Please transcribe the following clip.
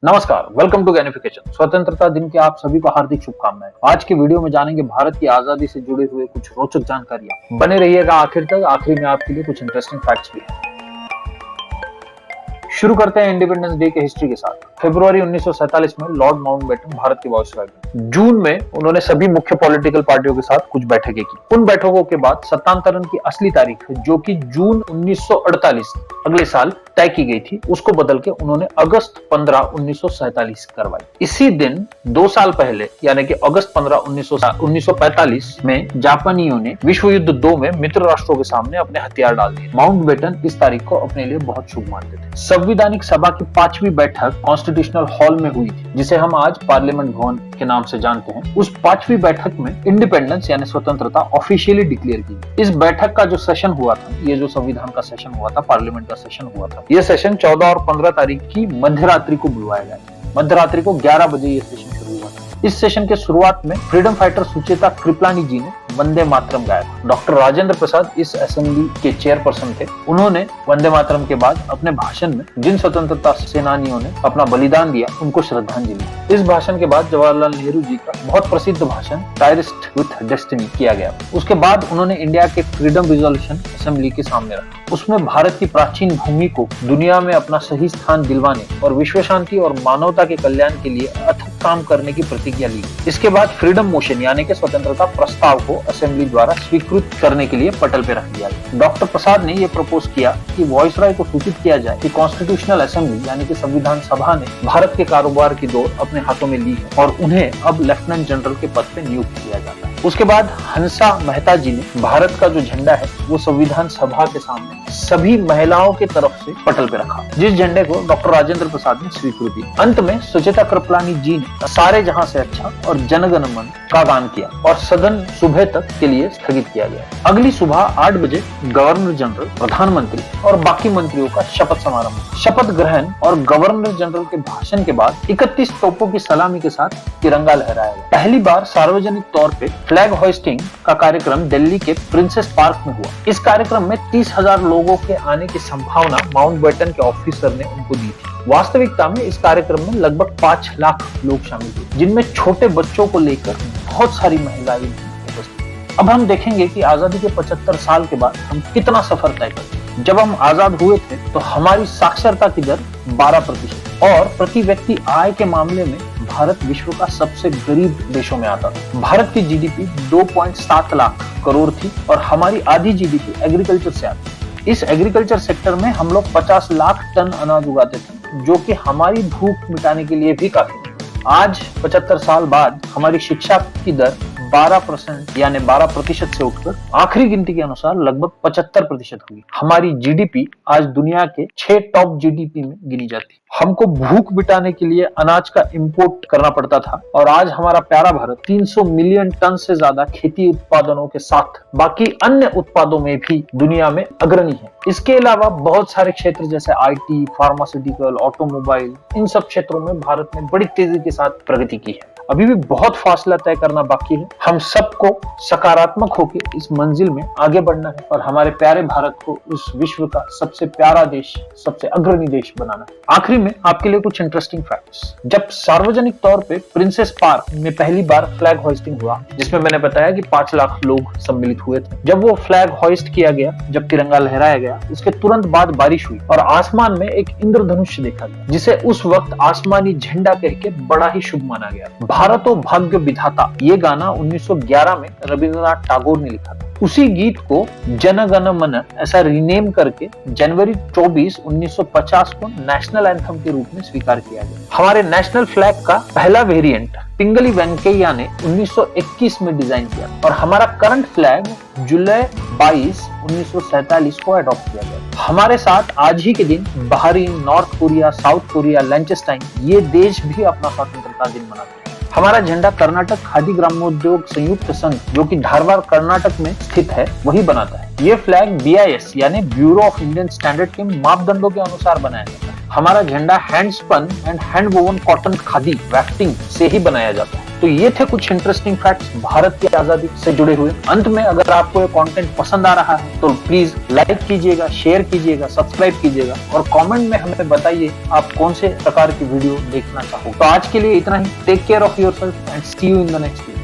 नमस्कार, welcome to गैनिफिकेशन। स्वतंत्रता दिन की आप सभी को हार्दिक शुभकामनाएं। आज की वीडियो में जानेंगे भारत की आजादी से जुड़े हुए कुछ रोचक जानकारियां। बने रहिएगा आखिर तक। आखिर में आपके लिए कुछ इंटरेस्टिंग फैक्ट्स भी हैं। शुरू करते हैं इंडिपेंडेंस डे के हिस्ट्री के साथ। फरवरी 1947 में लॉर्ड माउंटबेटन भारत के वायसराय बने। जून में उन्होंने सभी मुख्य पॉलिटिकल पार्टियों के साथ कुछ बैठकें की। उन बैठकों के बाद सत्तांतरण की असली तारीख जो कि जून 1948 अगले साल तय की गई थी, उसको बदल के उन्होंने अगस्त 15 1947 करवाई। इसी दिन 2 साल पहले यानी कि अगस्त 15 1945 में जापानियों ने विश्व युद्ध 2 में मित्र राष्ट्रों के सामने अपने हथियार डाल दिए। माउंटबेटन इस तारीख को अपने लिए बहुत शुभ मानते थे। संविधानिक सभा की 5वीं बैठक कॉन्स्टिट्यूशनल हॉल में हुई थी, जिसे हम आज पार्लियामेंट भवन के नाम से जानते हैं। उस 5वीं बैठक में इंडिपेंडेंस यानी स्वतंत्रता ऑफिशियली डिक्लेयर की। इस बैठक का जो सेशन हुआ था, ये जो संविधान का सेशन हुआ था, पार्लियामेंट का सेशन हुआ था, ये सेशन 14 और 15 तारीख की मध्यरात्रि को बुलवाया गया था। मध्यरात्रि को 11 बजे ये सेशन शुरू हुआ था। इस सेशन के शुरुआत में फ्रीडम फाइटर सुचेता कृपलानी जी ने वंदे मातरम गाया था। डॉक्टर राजेंद्र प्रसाद इस असेंबली के चेयरपर्सन थे। उन्होंने वंदे मातरम के बाद अपने भाषण में जिन स्वतंत्रता सेनानियों ने अपना बलिदान दिया, उनको श्रद्धांजलि दी। इस भाषण के बाद जवाहरलाल नेहरू जी का बहुत प्रसिद्ध भाषण टायरिस्ट विथ डेस्टिनी किया गया। उसके बाद उन्होंने इंडिया के फ्रीडम रिजोल्यूशन असेंबली के सामने रखा। उसमें भारत की प्राचीन भूमि को दुनिया में अपना सही स्थान दिलवाने और विश्व शांति और मानवता के कल्याण के लिए अथक काम करने की प्रतिज्ञा ली। इसके बाद फ्रीडम मोशन यानी कि स्वतंत्रता प्रस्ताव को असेंबली द्वारा स्वीकृत करने के लिए पटल पे रख दिया गया। डॉक्टर प्रसाद ने यह प्रपोज किया कि वायसराय को सूचित किया जाए कि कॉन्स्टिट्यूशनल असेंबली यानी कि संविधान सभा ने भारत के कारोबार की दौर अपने हाथों में ली है और उन्हें अब लेफ्टिनेंट जनरल के पद पे नियुक्त किया जाता है। उसके बाद हंसा मेहता जी ने भारत का जो झंडा है वो संविधान सभा के सामने सभी महिलाओं की तरफ से पटल पे रखा, जिस झंडे को डॉक्टर राजेंद्र प्रसाद ने स्वीकृति दी। अंत में सुचेता कृपलानी जी ने सारे जहां से अच्छा और जनगण मन का गान किया और सदन सुबह तक के लिए स्थगित किया गया। अगली सुबह 8 बजे गवर्नर जनरल, प्रधानमंत्री और बाकी मंत्रियों का शपथ समारोह। शपथ ग्रहण और गवर्नर जनरल के भाषण के बाद 31 तोपों की सलामी के साथ तिरंगा लहराया गया। पहली बार सार्वजनिक तौर पे फ्लैग होइस्टिंग का कार्यक्रम दिल्ली के प्रिंसेस पार्क में हुआ। इस कार्यक्रम में 30,000 लोगों के आने की संभावना माउंटबेटन के ऑफिसर ने उनको दी थी। वास्तविकता में इस कार्यक्रम में लगभग 5 लाख लोग शामिल हुए, जिनमें छोटे बच्चों को लेकर बहुत सारी महिलाएं उपस्थित। अब हम देखेंगे कि आजादी के 75 साल के बाद हम कितना सफर तय करते हैं। जब हम आजाद हुए थे तो हमारी साक्षरता की दर 12% और प्रति व्यक्ति आय के मामले में भारत विश्व का सबसे गरीब देशों में आता था। भारत की जीडीपी 2.7 लाख करोड़ थी और हमारी आधी जीडीपी एग्रीकल्चर से आती। इस एग्रीकल्चर सेक्टर में हम लोग 50 लाख टन अनाज उगाते थे, जो कि हमारी भूख मिटाने के लिए भी काफी है। आज 75 साल बाद हमारी शिक्षा की दर 12% यानी 12% से उठकर आखिरी गिनती के अनुसार लगभग 75% होगी। हमारी जीडीपी आज दुनिया के 6 टॉप जीडीपी में गिनी जाती है। हमको भूख मिटाने के लिए अनाज का इंपोर्ट करना पड़ता था और आज हमारा प्यारा भारत 300 मिलियन टन से ज्यादा खेती उत्पादनों के साथ बाकी अन्य उत्पादों में भी दुनिया में अग्रणी है। इसके अलावा बहुत सारे क्षेत्र जैसे आईटी, फार्मास्यूटिकल, ऑटोमोबाइल, इन सब क्षेत्रों में भारत ने बड़ी तेजी के साथ प्रगति की है। अभी भी बहुत फासला तय करना बाकी है। हम सबको सकारात्मक होकर इस मंजिल में आगे बढ़ना है और हमारे प्यारे भारत को उस विश्व का सबसे प्यारा देश, सबसे अग्रणी देश बनाना है। आखिरी में आपके लिए कुछ इंटरेस्टिंग फैक्ट्स। जब सार्वजनिक तौर पे प्रिंसेस पार्क में पहली बार फ्लैग होइस्टिंग हुआ, जिसमें मैंने बताया कि 5 लाख लोग सम्मिलित हुए थे, जब वो फ्लैग होइस्ट किया गया, जब तिरंगा लहराया गया, उसके तुरंत बाद बारिश हुई और आसमान में एक इंद्रधनुष देखा गया, जिसे उस वक्त आसमानी झंडा कह के बड़ा ही शुभ माना गया। भारतो भाग्य विधाता ये गाना 1911 में रविंद्रनाथ टैगोर ने लिखा था। उसी गीत को जन गण मन ऐसा रीनेम करके जनवरी 24, 1950 को नेशनल एंथम के रूप में स्वीकार किया गया। हमारे नेशनल फ्लैग का पहला वेरिएंट पिंगली वेंकैया ने 1921 में डिजाइन किया और हमारा करंट फ्लैग जुलाई 22, 1947 को अडॉप्ट किया गया। हमारे साथ आज ही के दिन Bahrain, north Korea, south Korea, Liechtenstein ये देश भी अपना स्वतंत्रता दिन मनाते हैं। हमारा झंडा कर्नाटक खादी ग्रामोद्योग संयुक्त संघ, जो कि धारवाड़ कर्नाटक में स्थित है, वही बनाता है। ये फ्लैग BIS यानी ब्यूरो ऑफ इंडियन स्टैंडर्ड के मापदंडों के अनुसार बनाया जाता है। हमारा झंडा handspun and hand woven cotton khadi wefting से ही बनाया जाता है। तो ये थे कुछ इंटरेस्टिंग फैक्ट्स भारत की आजादी से जुड़े हुए। अंत में अगर आपको ये कंटेंट पसंद आ रहा है तो प्लीज लाइक कीजिएगा, शेयर कीजिएगा, सब्सक्राइब कीजिएगा और कमेंट में हमें बताइए आप कौन से प्रकार की वीडियो देखना चाहो। तो आज के लिए इतना ही। Take care of yourself and see you in the next video.